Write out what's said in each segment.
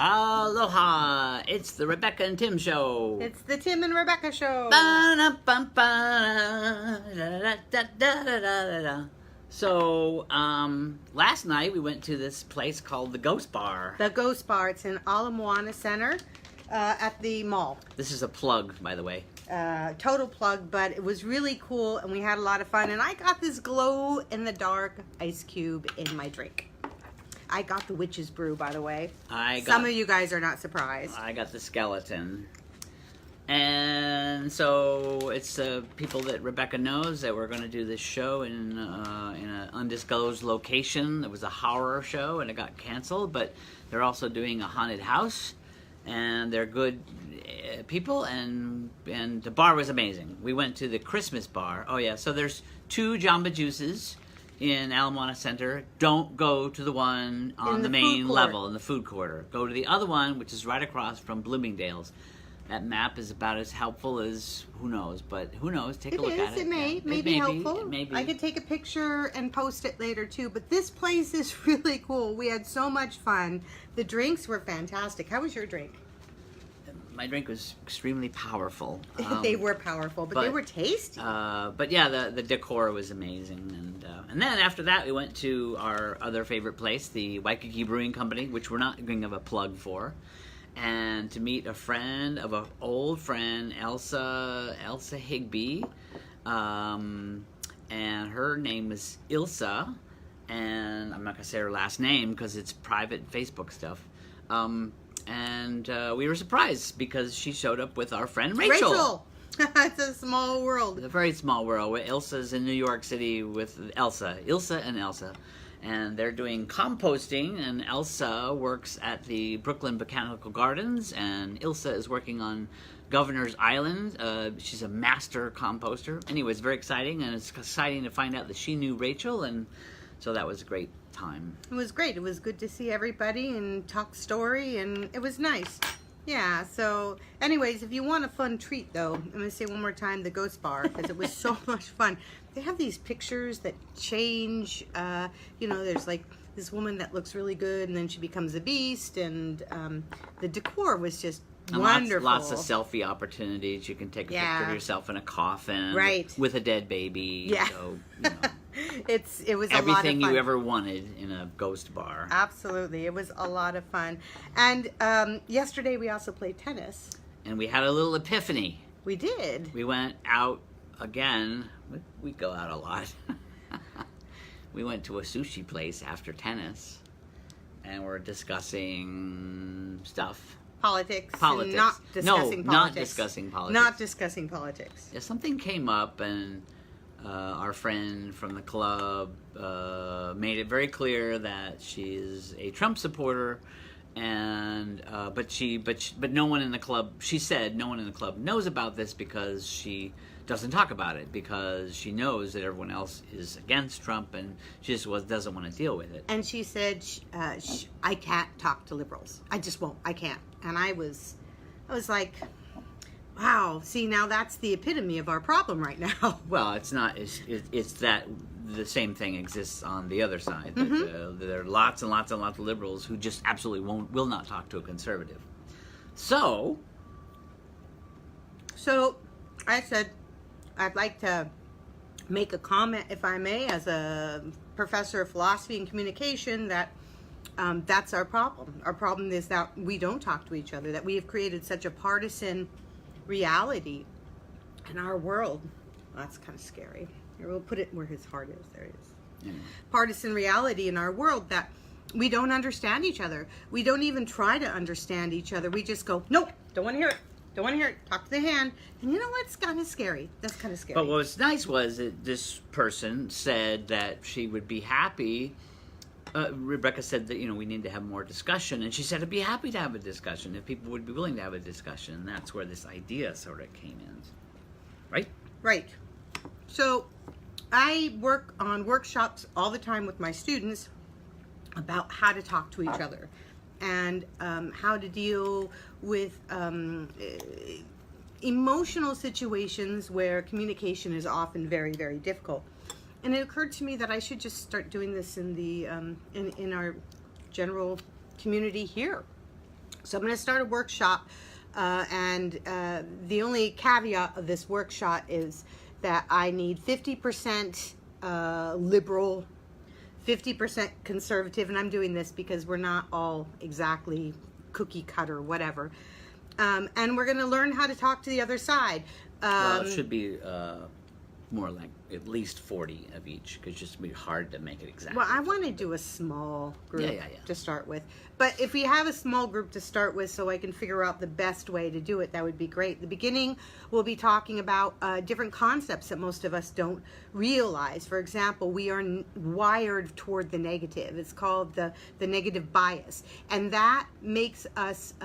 Aloha! It's the Rebecca and Tim Show. It's the Tim and Rebecca Show. So, last night we went to this place called the Ghost Bar. The Ghost Bar. It's in Ala Moana Center at the mall. This is a plug, by the way. Total plug, but it was really cool and we had a lot of fun. And I got this glow-in-the-dark ice cube in my drink. I got the witch's brew, by the way. Some of you guys are not surprised. I got the skeleton. And so it's people that Rebecca knows that we're going to do this show in an undisclosed location. It was a horror show and it got canceled, but they're also doing a haunted house. And they're good people, and the bar was amazing. We went to the Christmas bar. Oh yeah, so there's 2 Jamba Juices in Ala Moana Center. Don't go to the one on the main level in the food court. Go to the other one, which is right across from Bloomingdale's. That map is about as helpful as who knows, but who knows? Take a look at it. It may be helpful. Maybe. I could take a picture and post it later too, but this place is really cool. We had so much fun. The drinks were fantastic. How was your drink? My drink was extremely powerful. They were powerful, but they were tasty. But yeah, the decor was amazing. And then after that, we went to our other favorite place, the Waikiki Brewing Company, which we're not going to have a plug for, and to meet a friend of an old friend, Elsa Higby, and her name is Ilsa, and I'm not going to say her last name because it's private Facebook stuff. And we were surprised because she showed up with our friend Rachel. It's a small world. It's a very small world. Ilsa's in New York City with Ilsa and Elsa. And they're doing composting, and Elsa works at the Brooklyn Botanical Gardens, and Ilsa is working on Governor's Island. She's a master composter. Anyway, it's very exciting, and it's exciting to find out that she knew Rachel, and so that was a great time. It was great. It was good to see everybody and talk story, and it was nice. Yeah, so anyways, if you want a fun treat, though, I'm going to say one more time, the Ghost Bar, because it was so much fun. They have these pictures that change. You know, there's like this woman that looks really good, and then she becomes a beast, and the decor was just wonderful. Lots of selfie opportunities. You can take a picture of yourself in a coffin, with a dead baby. Yeah. So, you know. It was everything a lot of fun. You ever wanted in a ghost bar. Absolutely. It was a lot of fun. And yesterday we also played tennis. And we had a little epiphany. We did. We went out again. We go out a lot. We went to a sushi place after tennis. And we're discussing stuff. Politics. Not discussing politics. Not discussing politics. Yeah, something came up, and our friend from the club made it very clear that she is a Trump supporter, and but no one in the club. She said no one in the club knows about this because she doesn't talk about it, because she knows that everyone else is against Trump, and she just doesn't want to deal with it. And she said, "I can't talk to liberals. I just won't. I can't." And I was like, wow, see, now that's the epitome of our problem right now. Well, it's not. It's that the same thing exists on the other side. That, there are lots and lots and lots of liberals who just absolutely will not talk to a conservative. So I said, I'd like to make a comment, if I may, as a professor of philosophy and communication, that that's our problem. Our problem is that we don't talk to each other, that we have created such a partisan reality in our world. Well, that's kind of scary. Here, we'll put it where his heart is. There it is. Yeah. Partisan reality in our world that we don't understand each other. We don't even try to understand each other. We just go, nope, don't want to hear it. Don't want to hear it. Talk to the hand. And you know what? It's kind of scary. That's kind of scary. But what was nice was that this person said that she would be happy. Rebecca said that, we need to have more discussion, and she said I'd be happy to have a discussion if people would be willing to have a discussion. And that's where this idea sort of came in, right? Right. So I work on workshops all the time with my students about how to talk to each other and how to deal with emotional situations where communication is often very, very difficult. And it occurred to me that I should just start doing this in the in our general community here. So I'm going to start a workshop, and the only caveat of this workshop is that I need 50% liberal, 50% conservative, and I'm doing this because we're not all exactly cookie cutter, whatever. And we're going to learn how to talk to the other side. Well, it should be more like at least 40 of each, because it's just be hard to make it exactly. Well, I want to do a small group Yeah. to start with. But if we have a small group to start with so I can figure out the best way to do it, that would be great. The beginning, we'll be talking about different concepts that most of us don't realize. For example, we are wired toward the negative. It's called the negative bias. And that makes us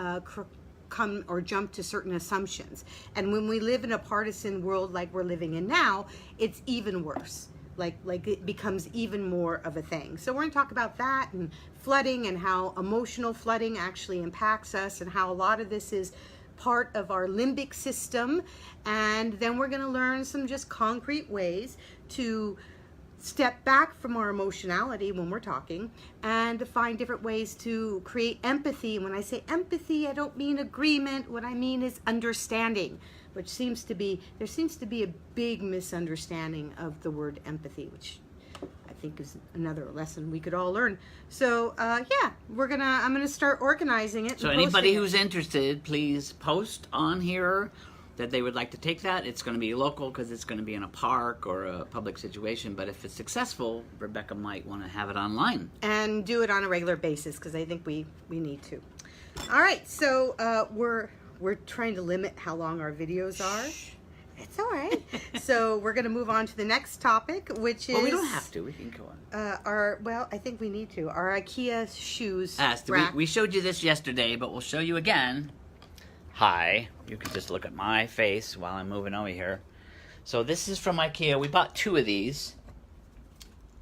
come or jump to certain assumptions. And when we live in a partisan world like we're living in now, it's even worse. Like it becomes even more of a thing. So we're going to talk about that and flooding and how emotional flooding actually impacts us and how a lot of this is part of our limbic system. And then we're going to learn some just concrete ways to step back from our emotionality when we're talking and to find different ways to create empathy. And when I say empathy, I don't mean agreement. What I mean is understanding, which seems to be a big misunderstanding of the word empathy, which I think is another lesson we could all learn. So yeah, I'm gonna start organizing it. So anybody who's interested, please post on here that they would like to take that. It's going to be local because it's going to be in a park or a public situation. But if it's successful, Rebecca might want to have it online. And do it on a regular basis because I think we need to. All right, so we're trying to limit how long our videos are. Shh. It's all right. So we're going to move on to the next topic, which is... Well, we don't have to. We can go on. I think we need to. Our IKEA shoes we showed you this yesterday, but we'll show you again. Hi. You can just look at my face while I'm moving over here. So this is from IKEA. We bought 2 of these.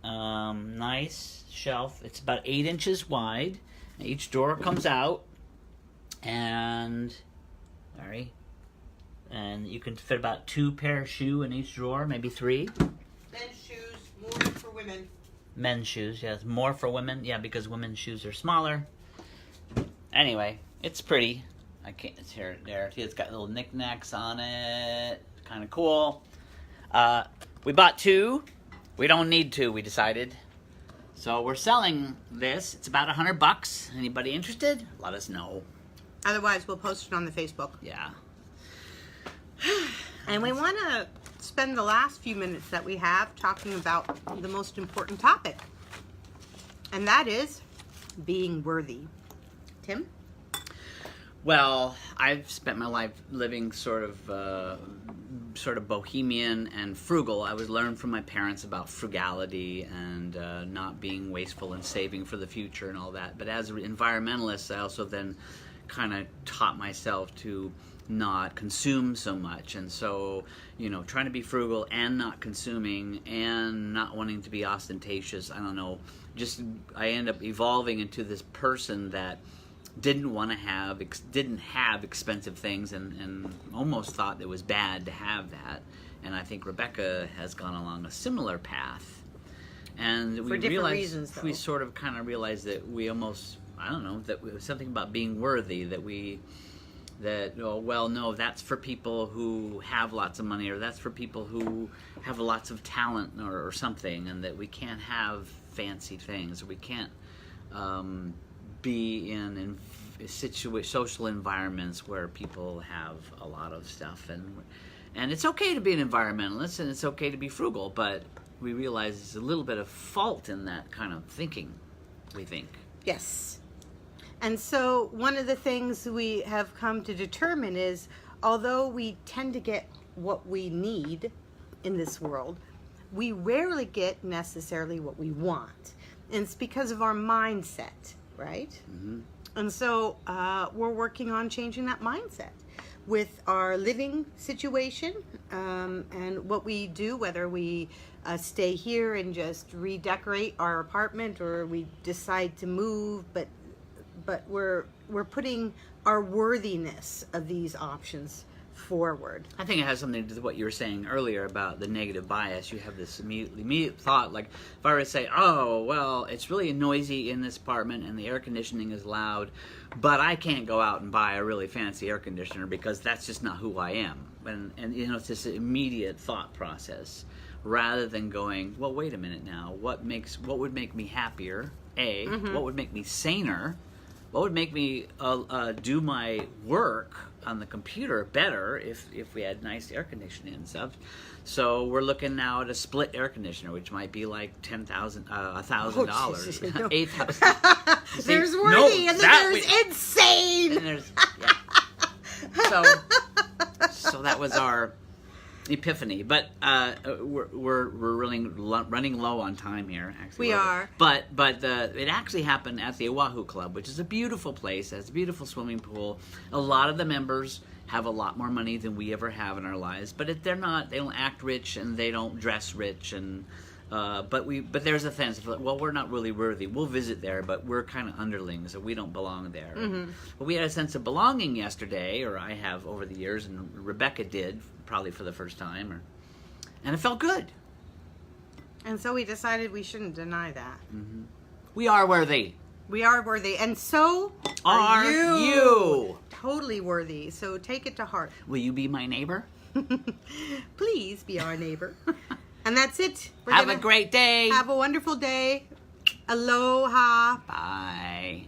Nice shelf. It's about 8 inches wide. Each drawer comes out. And... Sorry. And you can fit about 2 pair of shoes in each drawer, maybe 3. Men's shoes, more for women. Men's shoes, yes. More for women. Yeah, because women's shoes are smaller. Anyway, it's pretty. I can't, it's here, there. See, it's got little knickknacks on it. Kind of cool. We bought 2. We don't need 2, we decided. So we're selling this. It's about $100. Anybody interested? Let us know. Otherwise, we'll post it on the Facebook. Yeah. And we want to spend the last few minutes that we have talking about the most important topic. And that is being worthy. Tim? Well, I've spent my life living sort of bohemian and frugal. I was learned from my parents about frugality and not being wasteful and saving for the future and all that. But as an environmentalist, I also then kind of taught myself to not consume so much. And so, trying to be frugal and not consuming and not wanting to be ostentatious, I don't know, I end up evolving into this person that didn't have expensive things and almost thought it was bad to have that. And I think Rebecca has gone along a similar path. And for different reasons, though. We sort of kind of realized that we almost, I don't know, that it was something about being worthy, no, that's for people who have lots of money, or that's for people who have lots of talent or something, and that we can't have fancy things, or we can't be in social environments where people have a lot of stuff, and it's okay to be an environmentalist and it's okay to be frugal, but we realize there's a little bit of fault in that kind of thinking, we think. Yes. And so one of the things we have come to determine is, although we tend to get what we need in this world, we rarely get necessarily what we want. And it's because of our mindset, right? Mm-hmm. And so we're working on changing that mindset with our living situation and what we do, whether we stay here and just redecorate our apartment or we decide to move, but we're putting our worthiness of these options forward. I think it has something to do with what you were saying earlier about the negative bias. You have this immediate thought, like if I were to say, oh, well, it's really noisy in this apartment and the air conditioning is loud, but I can't go out and buy a really fancy air conditioner because that's just not who I am. And you know, it's this immediate thought process rather than going, well, wait a minute now, what would make me happier? What would make me saner? What would make me do my work on the computer better if we had nice air conditioning and stuff? So we're looking now at a split air conditioner, which might be like $1,000, $8,000. There's worthy, and then there's insane. And there's so that was our epiphany, but we're running low on time here. Actually, we are. But it actually happened at the Oahu Club, which is a beautiful place. Has a beautiful swimming pool. A lot of the members have a lot more money than we ever have in our lives, but they don't act rich and they don't dress rich, and but there's a sense of, well, we're not really worthy. We'll visit there, but we're kind of underlings, so we don't belong there. But we had a sense of belonging yesterday, or I have over the years, and Rebecca did probably for the first time, and it felt good. And so we decided we shouldn't deny that. We are worthy. We are worthy, and so are you. Totally worthy. So take it to heart. Will you be my neighbor? Please be our neighbor. And that's it. Have a great day. Have a wonderful day. Aloha. Bye.